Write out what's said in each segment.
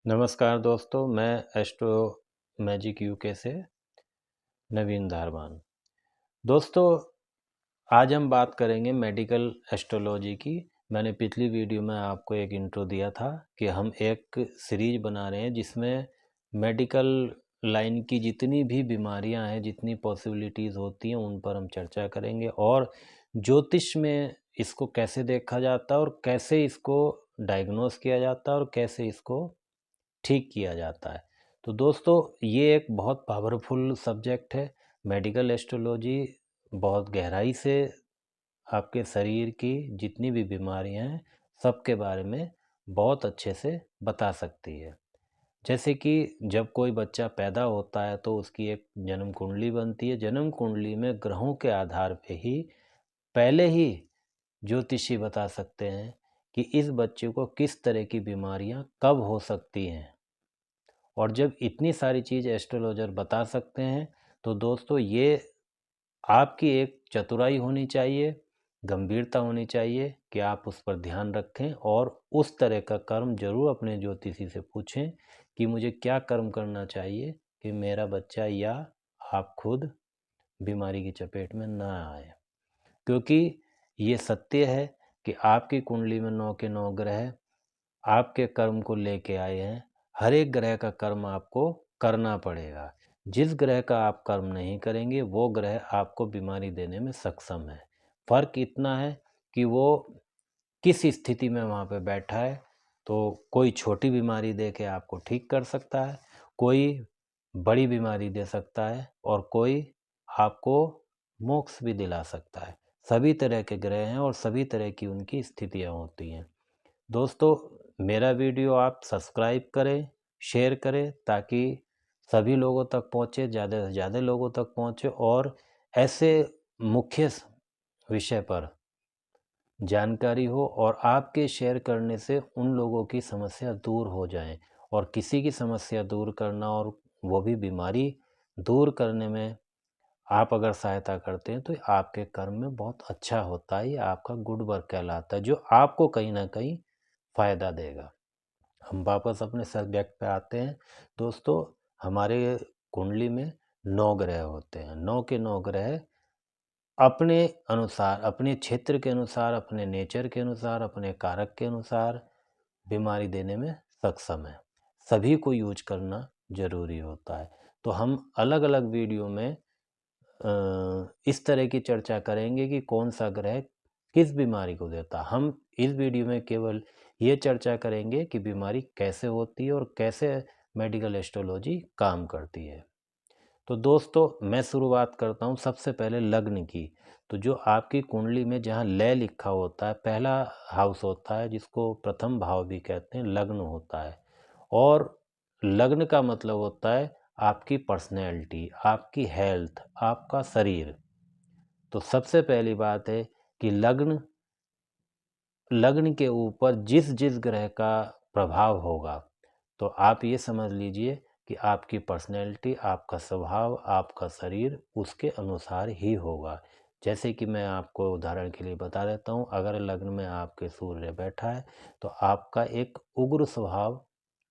नमस्कार दोस्तों, मैं एस्ट्रो मैजिक यूके से नवीन धारवान। दोस्तों, आज हम बात करेंगे मेडिकल एस्ट्रोलॉजी की। मैंने पिछली वीडियो में आपको एक इंट्रो दिया था कि हम एक सीरीज बना रहे हैं जिसमें मेडिकल लाइन की जितनी भी बीमारियां हैं, जितनी पॉसिबिलिटीज़ होती हैं, उन पर हम चर्चा करेंगे और ज्योतिष में इसको कैसे देखा जाता है और कैसे इसको डायग्नोस किया जाता है और कैसे इसको ठीक किया जाता है। तो दोस्तों, ये एक बहुत पावरफुल सब्जेक्ट है। मेडिकल एस्ट्रोलॉजी बहुत गहराई से आपके शरीर की जितनी भी बीमारियां हैं, सबके बारे में बहुत अच्छे से बता सकती है। जैसे कि जब कोई बच्चा पैदा होता है तो उसकी एक जन्म कुंडली बनती है। जन्म कुंडली में ग्रहों के आधार पे ही पहले ही ज्योतिषी बता सकते हैं कि इस बच्चे को किस तरह की बीमारियां कब हो सकती हैं। और जब इतनी सारी चीज़ एस्ट्रोलॉजर बता सकते हैं तो दोस्तों, ये आपकी एक चतुराई होनी चाहिए, गंभीरता होनी चाहिए कि आप उस पर ध्यान रखें और उस तरह का कर्म जरूर अपने ज्योतिषी से पूछें कि मुझे क्या कर्म करना चाहिए कि मेरा बच्चा या आप खुद बीमारी की चपेट में ना आए। क्योंकि ये सत्य है कि आपकी कुंडली में 9 के 9 ग्रह आपके कर्म को लेके आए हैं। हर एक ग्रह का कर्म आपको करना पड़ेगा। जिस ग्रह का आप कर्म नहीं करेंगे वो ग्रह आपको बीमारी देने में सक्षम है। फर्क इतना है कि वो किस स्थिति में वहाँ पे बैठा है। तो कोई छोटी बीमारी दे के आपको ठीक कर सकता है, कोई बड़ी बीमारी दे सकता है और कोई आपको मोक्ष भी दिला सकता है। सभी तरह के ग्रह हैं और सभी तरह की उनकी स्थितियाँ होती हैं। दोस्तों, मेरा वीडियो आप सब्सक्राइब करें, शेयर करें ताकि सभी लोगों तक पहुंचे, ज़्यादा से ज़्यादा लोगों तक पहुंचे और ऐसे मुख्य विषय पर जानकारी हो और आपके शेयर करने से उन लोगों की समस्या दूर हो जाए। और किसी की समस्या दूर करना और वो भी बीमारी दूर करने में आप अगर सहायता करते हैं तो आपके कर्म में बहुत अच्छा होता है। ये आपका गुड वर्क कहलाता है जो आपको कहीं ना कहीं फ़ायदा देगा। हम वापस अपने सब्जेक्ट पे आते हैं। दोस्तों, हमारे कुंडली में 9 ग्रह होते हैं। 9 के 9 ग्रह अपने अनुसार, अपने क्षेत्र के अनुसार, अपने नेचर के अनुसार, अपने कारक के अनुसार बीमारी देने में सक्षम है। सभी को यूज करना ज़रूरी होता है। तो हम अलग अलग वीडियो में इस तरह की चर्चा करेंगे कि कौन सा ग्रह किस बीमारी को देता है। हम इस वीडियो में केवल ये चर्चा करेंगे कि बीमारी कैसे होती है और कैसे मेडिकल एस्ट्रोलॉजी काम करती है। तो दोस्तों, मैं शुरुआत करता हूँ सबसे पहले लग्न की। तो जो आपकी कुंडली में जहाँ लय लिखा होता है, पहला हाउस होता है जिसको प्रथम भाव भी कहते हैं, लग्न होता है। और लग्न का मतलब होता है आपकी पर्सनैलिटी, आपकी हेल्थ, आपका शरीर। तो सबसे पहली बात है कि लग्न लग्न के ऊपर जिस जिस ग्रह का प्रभाव होगा तो आप ये समझ लीजिए कि आपकी पर्सनैलिटी, आपका स्वभाव, आपका शरीर उसके अनुसार ही होगा। जैसे कि मैं आपको उदाहरण के लिए बता देता हूँ, अगर लग्न में आपके सूर्य बैठा है तो आपका एक उग्र स्वभाव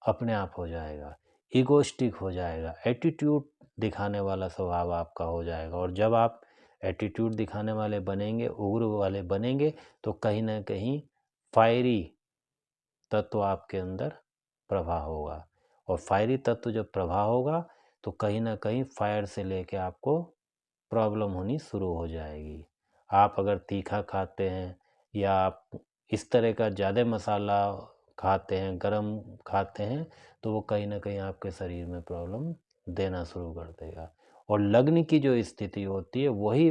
अपने आप हो जाएगा, ईगोइस्टिक हो जाएगा, एटीट्यूड दिखाने वाला स्वभाव आपका हो जाएगा। और जब आप एटीट्यूड दिखाने वाले बनेंगे, उग्र वाले बनेंगे, तो कहीं ना कहीं फायरी तत्व आपके अंदर प्रवाह होगा। और फायरी तत्व जब प्रवाह होगा तो कहीं ना कहीं फायर से लेके आपको प्रॉब्लम होनी शुरू हो जाएगी। आप अगर तीखा खाते हैं या आप इस तरह का ज़्यादा मसाला खाते हैं, गरम खाते हैं, तो वो कहीं ना कहीं आपके शरीर में प्रॉब्लम देना शुरू कर देगा। और लग्न की जो स्थिति होती है वही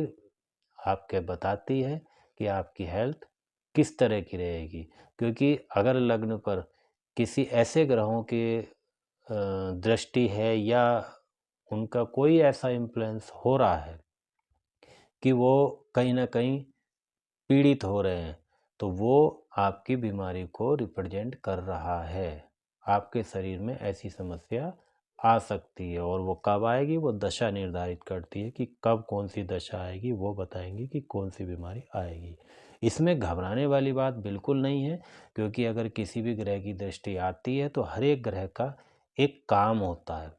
आपके बताती है कि आपकी हेल्थ किस तरह की रहेगी। क्योंकि अगर लग्न पर किसी ऐसे ग्रहों की दृष्टि है या उनका कोई ऐसा इन्फ्लुएंस हो रहा है कि वो कहीं ना कहीं पीड़ित हो रहे हैं, तो वो आपकी बीमारी को रिप्रेजेंट कर रहा है। आपके शरीर में ऐसी समस्या आ सकती है और वो कब आएगी वो दशा निर्धारित करती है कि कब कौन सी दशा आएगी, वो बताएंगी कि कौन सी बीमारी आएगी। इसमें घबराने वाली बात बिल्कुल नहीं है, क्योंकि अगर किसी भी ग्रह की दृष्टि आती है तो हर एक ग्रह का एक काम होता है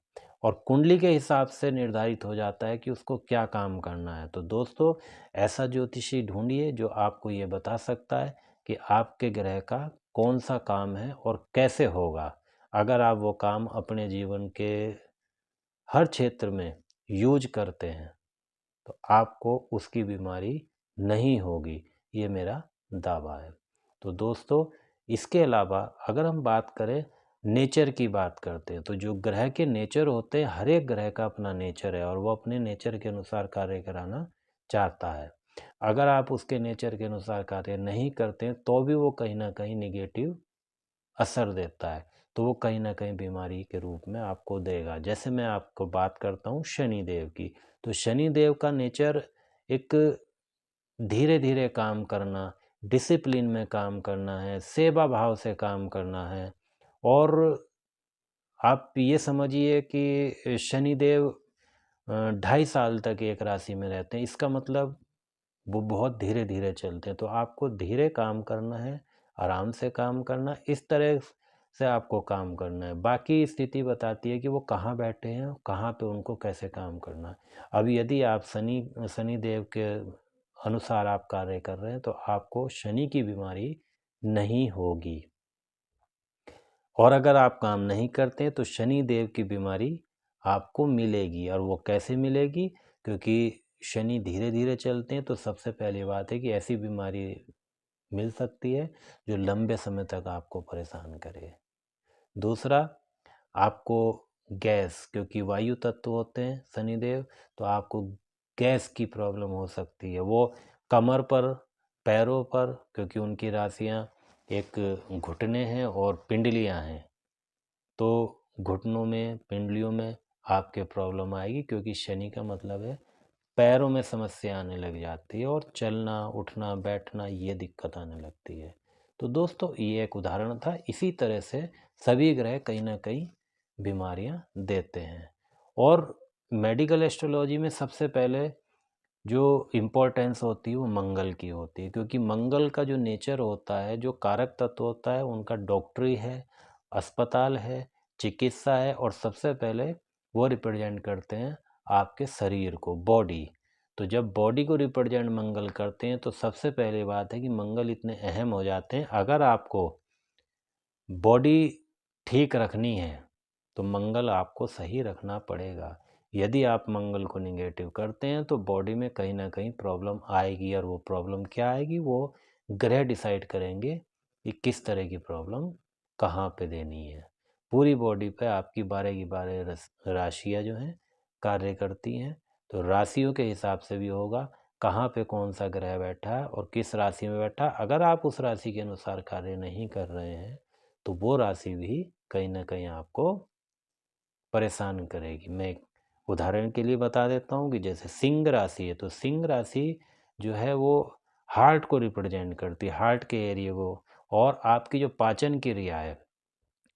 और कुंडली के हिसाब से निर्धारित हो जाता है कि उसको क्या काम करना है। तो दोस्तों, ऐसा ज्योतिषी ढूंढिए जो आपको ये बता सकता है कि आपके ग्रह का कौन सा काम है और कैसे होगा। अगर आप वो काम अपने जीवन के हर क्षेत्र में यूज करते हैं तो आपको उसकी बीमारी नहीं होगी, ये मेरा दावा है। तो दोस्तों, इसके अलावा अगर हम बात करें, नेचर की बात करते हैं, तो जो ग्रह के नेचर होते हैं, हर एक ग्रह का अपना नेचर है और वो अपने नेचर के अनुसार कार्य कराना चाहता है। अगर आप उसके नेचर के अनुसार कार्य नहीं करते हैं तो भी वो कहीं ना कहीं निगेटिव असर देता है, तो वो कहीं ना कहीं बीमारी के रूप में आपको देगा। जैसे मैं आपको बात करता हूँ शनि देव की, तो शनि देव का नेचर एक धीरे धीरे काम करना, डिसिप्लिन में काम करना है, सेवा भाव से काम करना है। और आप ये समझिए कि शनिदेव 2.5 साल तक एक राशि में रहते हैं, इसका मतलब वो बहुत धीरे धीरे चलते हैं। तो आपको धीरे काम करना है, आराम से काम करना है, इस तरह से आपको काम करना है। बाकी स्थिति बताती है कि वो कहाँ बैठे हैं, कहाँ पे उनको कैसे काम करना है। अब यदि आप शनि देव के अनुसार आप कार्य कर रहे हैं तो आपको शनि की बीमारी नहीं होगी। और अगर आप काम नहीं करते हैं तो शनि देव की बीमारी आपको मिलेगी। और वो कैसे मिलेगी? क्योंकि शनि धीरे धीरे चलते हैं, तो सबसे पहली बात है कि ऐसी बीमारी मिल सकती है जो लंबे समय तक आपको परेशान करे। दूसरा, आपको गैस, क्योंकि वायु तत्व होते हैं शनिदेव, तो आपको गैस की प्रॉब्लम हो सकती है। वो कमर पर, पैरों पर, क्योंकि उनकी राशियां एक घुटने हैं और पिंडलियां हैं, तो घुटनों में, पिंडलियों में आपके प्रॉब्लम आएगी, क्योंकि शनि का मतलब है पैरों में समस्या आने लग जाती है और चलना, उठना, बैठना, ये दिक्कत आने लगती है। तो दोस्तों, ये एक उदाहरण था। इसी तरह से सभी ग्रह कहीं ना कहीं बीमारियां देते हैं। और मेडिकल एस्ट्रोलॉजी में सबसे पहले जो इम्पोर्टेंस होती है वो मंगल की होती है, क्योंकि मंगल का जो नेचर होता है, जो कारक तत्व होता है, उनका डॉक्टरी है, अस्पताल है, चिकित्सा है, और सबसे पहले वो रिप्रेजेंट करते हैं आपके शरीर को, बॉडी। तो जब बॉडी को रिप्रेजेंट मंगल करते हैं तो सबसे पहले बात है कि मंगल इतने अहम हो जाते हैं। अगर आपको बॉडी ठीक रखनी है तो मंगल आपको सही रखना पड़ेगा। यदि आप मंगल को निगेटिव करते हैं तो बॉडी में कहीं ना कहीं प्रॉब्लम आएगी, और वो प्रॉब्लम क्या आएगी वो ग्रह डिसाइड करेंगे कि किस तरह की प्रॉब्लम कहाँ पे देनी है। पूरी बॉडी पे आपकी 12 की 12 राशियाँ जो हैं कार्य करती हैं, तो राशियों के हिसाब से भी होगा कहाँ पे कौन सा ग्रह बैठा है और किस राशि में बैठा है। अगर आप उस राशि के अनुसार कार्य नहीं कर रहे हैं तो वो राशि भी कहीं ना कहीं आपको परेशान करेगी। मैं एक उदाहरण के लिए बता देता हूँ कि जैसे सिंह राशि है, तो सिंह राशि जो है वो हार्ट को रिप्रेजेंट करती है, हार्ट के एरिया को, और आपकी जो पाचन क्रिया है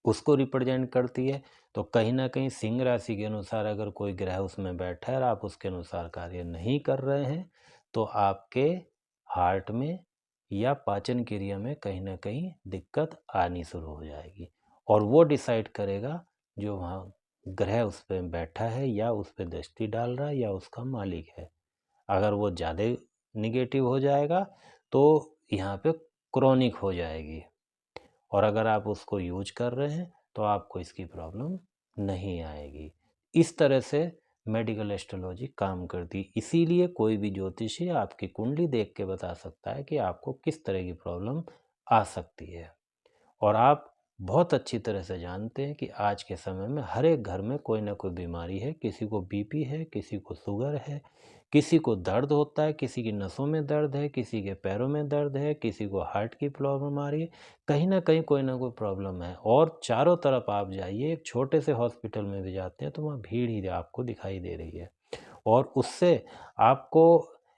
उसको रिप्रेजेंट करती है। तो कहीं ना कहीं सिंह राशि के अनुसार अगर कोई ग्रह उसमें बैठा है और आप उसके अनुसार कार्य नहीं कर रहे हैं तो आपके हार्ट में या पाचन क्रिया में कहीं ना कहीं दिक्कत आनी शुरू हो जाएगी। और वो डिसाइड करेगा जो वहाँ ग्रह उस पर बैठा है या उस पर दृष्टि डाल रहा है या उसका मालिक है। अगर वो ज़्यादा निगेटिव हो जाएगा तो यहाँ पे क्रॉनिक हो जाएगी, और अगर आप उसको यूज कर रहे हैं तो आपको इसकी प्रॉब्लम नहीं आएगी। इस तरह से मेडिकल एस्ट्रोलॉजी काम करती। इसीलिए कोई भी ज्योतिषी आपकी कुंडली देख के बता सकता है कि आपको किस तरह की प्रॉब्लम आ सकती है। और आप बहुत अच्छी तरह से जानते हैं कि आज के समय में हर एक घर में कोई ना कोई बीमारी है। किसी को बीपी है, किसी को शुगर है, किसी को दर्द होता है, किसी की नसों में दर्द है, किसी के पैरों में दर्द है, किसी को हार्ट की प्रॉब्लम आ रही है। कहीं ना कहीं कोई ना कोई प्रॉब्लम है। और चारों तरफ आप जाइए, एक छोटे से हॉस्पिटल में भी जाते हैं तो वहाँ भीड़ ही आपको दिखाई दे रही है। और उससे आपको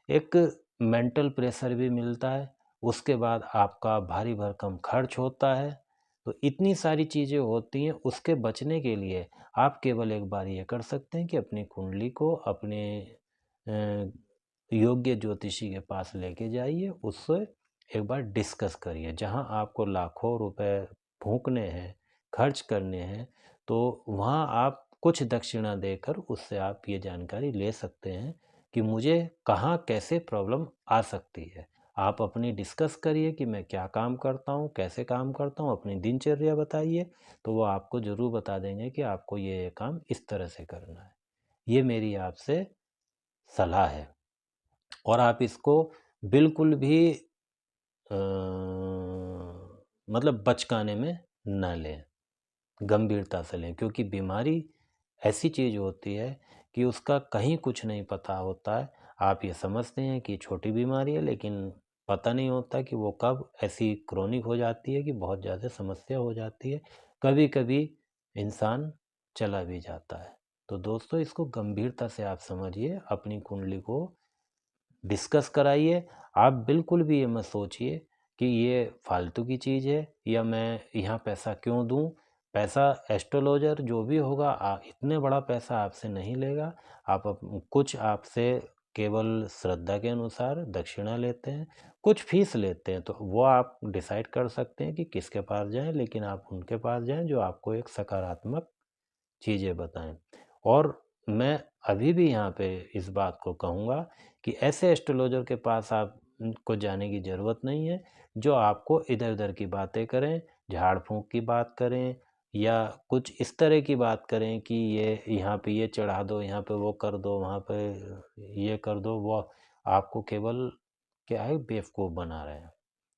एक मेंटल प्रेशर भी मिलता है। उसके बाद आपका भारी भरकम खर्च होता है। तो इतनी सारी चीज़ें होती हैं। उसके बचने के लिए आप केवल एक बार ये कर सकते हैं कि अपनी कुंडली को अपने योग्य ज्योतिषी के पास लेके जाइए, उससे एक बार डिस्कस करिए। जहाँ आपको लाखों रुपए फूँकने हैं, खर्च करने हैं, तो वहाँ आप कुछ दक्षिणा देकर उससे आप ये जानकारी ले सकते हैं कि मुझे कहाँ कैसे प्रॉब्लम आ सकती है। आप अपनी डिस्कस करिए कि मैं क्या काम करता हूँ, कैसे काम करता हूँ, अपनी दिनचर्या बताइए, तो वो आपको ज़रूर बता देंगे कि आपको ये काम इस तरह से करना है। ये मेरी आपसे सलाह है और आप इसको बिल्कुल भी अ, मतलब बचकाने में ना लें, गंभीरता से लें, क्योंकि बीमारी ऐसी चीज़ होती है कि उसका कहीं कुछ नहीं पता होता है। आप ये समझते हैं कि छोटी बीमारी है, लेकिन पता नहीं होता कि वो कब ऐसी क्रोनिक हो जाती है कि बहुत ज़्यादा समस्या हो जाती है। कभी-कभी इंसान चला भी जाता है। तो दोस्तों, इसको गंभीरता से आप समझिए, अपनी कुंडली को डिस्कस कराइए। आप बिल्कुल भी ये मत सोचिए कि ये फालतू की चीज़ है या मैं यहाँ पैसा क्यों दूँ। पैसा एस्ट्रोलॉजर जो भी होगा इतने बड़ा पैसा आपसे नहीं लेगा। कुछ आपसे केवल श्रद्धा के अनुसार दक्षिणा लेते हैं, कुछ फीस लेते हैं, तो वो आप डिसाइड कर सकते हैं कि किसके पास जाएं, लेकिन आप उनके पास जाएं जो आपको एक सकारात्मक चीज़ें बताएं। और मैं अभी भी यहाँ पे इस बात को कहूँगा कि ऐसे एस्ट्रोलॉजर के पास आप को जाने की ज़रूरत नहीं है जो आपको इधर-उधर की बातें करें, झाड़-फूँक की बात करें या कुछ इस तरह की बात करें कि ये यहाँ पे ये चढ़ा दो, यहाँ पे वो कर दो, वहाँ पे ये कर दो। वो आपको केवल क्या है, बेवकूफ़ बना रहे हैं।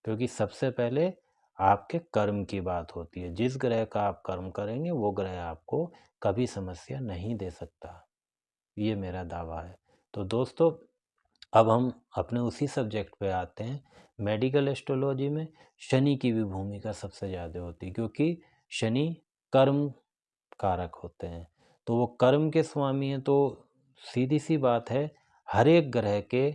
क्योंकि सबसे पहले आपके कर्म की बात होती है। जिस ग्रह का आप कर्म करेंगे वो ग्रह आपको कभी समस्या नहीं दे सकता। ये मेरा दावा है। तो दोस्तों, अब हम अपने उसी सब्जेक्ट पे आते हैं। मेडिकल एस्ट्रोलॉजी में शनि की भी भूमिका सबसे ज़्यादा होती है, क्योंकि शनि कर्म कारक होते हैं। तो वो कर्म के स्वामी हैं, तो सीधी सी बात है, हर एक ग्रह के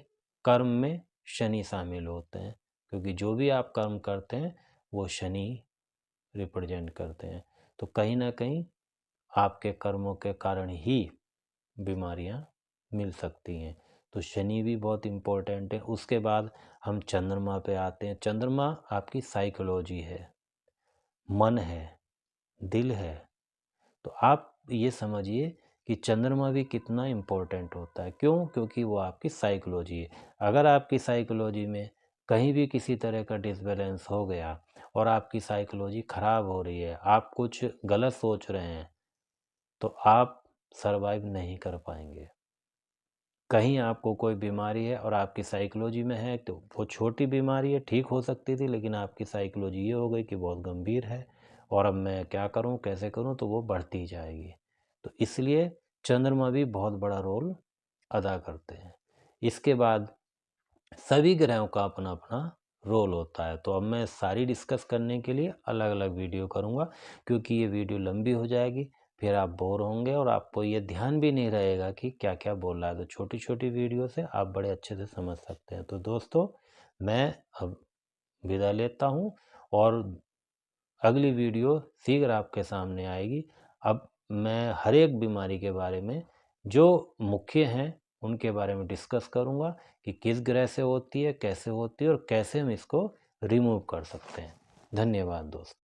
कर्म में शनि शामिल होते हैं, क्योंकि जो भी आप कर्म करते हैं वो शनि रिप्रेजेंट करते हैं। तो कहीं ना कहीं आपके कर्मों के कारण ही बीमारियां मिल सकती हैं। तो शनि भी बहुत इम्पोर्टेंट है। उसके बाद हम चंद्रमा पे आते हैं। चंद्रमा आपकी साइकोलॉजी है, मन है, दिल है। तो आप ये समझिए कि चंद्रमा भी कितना इम्पोर्टेंट होता है। क्यों? क्योंकि वो आपकी साइकोलॉजी है। अगर आपकी साइकोलॉजी में कहीं भी किसी तरह का डिसबैलेंस हो गया और आपकी साइकोलॉजी ख़राब हो रही है, आप कुछ गलत सोच रहे हैं, तो आप सरवाइव नहीं कर पाएंगे। कहीं आपको कोई बीमारी है और आपकी साइकोलॉजी में है, तो वो छोटी बीमारी है, ठीक हो सकती थी, लेकिन आपकी साइकोलॉजी ये हो गई कि बहुत गंभीर है और अब मैं क्या करूं, कैसे करूं, तो वो बढ़ती जाएगी। तो इसलिए चंद्रमा भी बहुत बड़ा रोल अदा करते हैं। इसके बाद सभी ग्रहों का अपना अपना रोल होता है। तो अब मैं सारी डिस्कस करने के लिए अलग अलग वीडियो करूँगा, क्योंकि ये वीडियो लंबी हो जाएगी, फिर आप बोर होंगे और आपको ये ध्यान भी नहीं रहेगा कि क्या क्या बोल रहा है। तो छोटी छोटी वीडियो से आप बड़े अच्छे से समझ सकते हैं। तो दोस्तों, मैं अब विदा लेता हूँ और अगली वीडियो शीघ्र आपके सामने आएगी। अब मैं हर एक बीमारी के बारे में, जो मुख्य हैं उनके बारे में डिस्कस करूंगा कि किस ग्रह से होती है, कैसे होती है और कैसे हम इसको रिमूव कर सकते हैं। धन्यवाद दोस्तों।